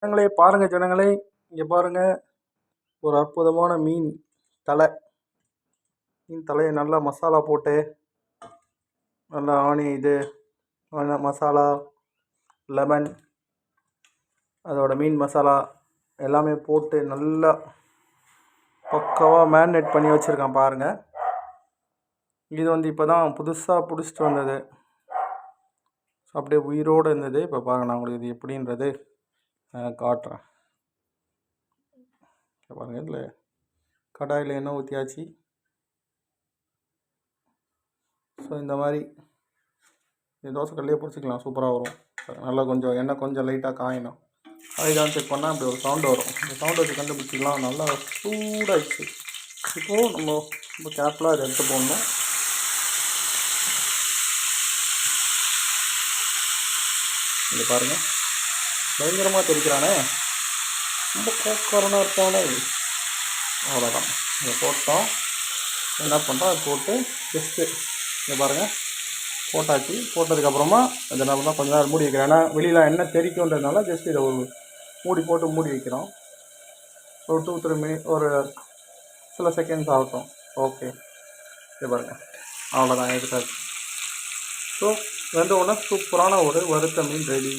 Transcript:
ஜனங்களே பாருங்கள் ஜனங்களே, இங்கே பாருங்கள், ஒரு அற்புதமான மீன் தலை. மீன் தலையை நல்லா மசாலா போட்டு, நல்லா மசாலா, லெமன், அதோட மீன் மசாலா எல்லாமே போட்டு நல்லா பக்காவாக மேரினேட் பண்ணி வச்சுருக்கேன் பாருங்கள். இது இப்போ தான் புதுசாக பிடிச்சிட்டு வந்தது. அப்படியே உயிரோடு இருந்தது. இப்போ பாருங்கள், நான் உங்களுக்கு இது எப்படின்றது காட்டுறேன். பாருங்கள், இதில் கடாயில் எண்ணெய் ஊற்றியாச்சு. ஸோ இந்த மாதிரி தோசைக்கல்லையே பிடிச்சிக்கலாம், சூப்பராக வரும். நல்லா கொஞ்சம் எண்ணெய் கொஞ்சம் லைட்டாக காயணும். அதுதான் செக் பண்ணால் இப்படி ஒரு சவுண்டு வரும். இந்த சவுண்டை வச்சு கண்டுபிடிச்சிக்கலாம். நல்லா சூடாகிடுச்சு. இப்போது நம்ம கேர்ஃபுல்லாக இதை எடுத்து போடணும். இங்கே பாருங்கள், பயங்கரமாக தெரிக்கிறானே, ரொம்ப கோக்கரனாக இருப்பானே. அவ்வளோதான், இதை போட்டோம். என்ன பண்ணுறோம், அதை போட்டு ஜஸ்ட்டு இங்கே பாருங்கள் போட்டாச்சு. போட்டதுக்கப்புறமா அதை என்ன பண்ணால் கொஞ்சம் நேரம் மூடி வைக்கிறேன். ஏன்னா வெளியில் எண்ணெய் தெரிக்குன்றதுனால ஜஸ்ட் இதை ஒரு மூடி போட்டு மூடி வைக்கிறோம். ஒரு 2-3 மினிட், ஒரு சில செகண்ட்ஸ் ஆகட்டும். ஓகே, இது பாருங்கள், அவ்வளோதான் எடுத்தாச்சு. ஸோ 2 ஒன்று சூப்பரான ஒரு வறுத்த மீன் ரெடி.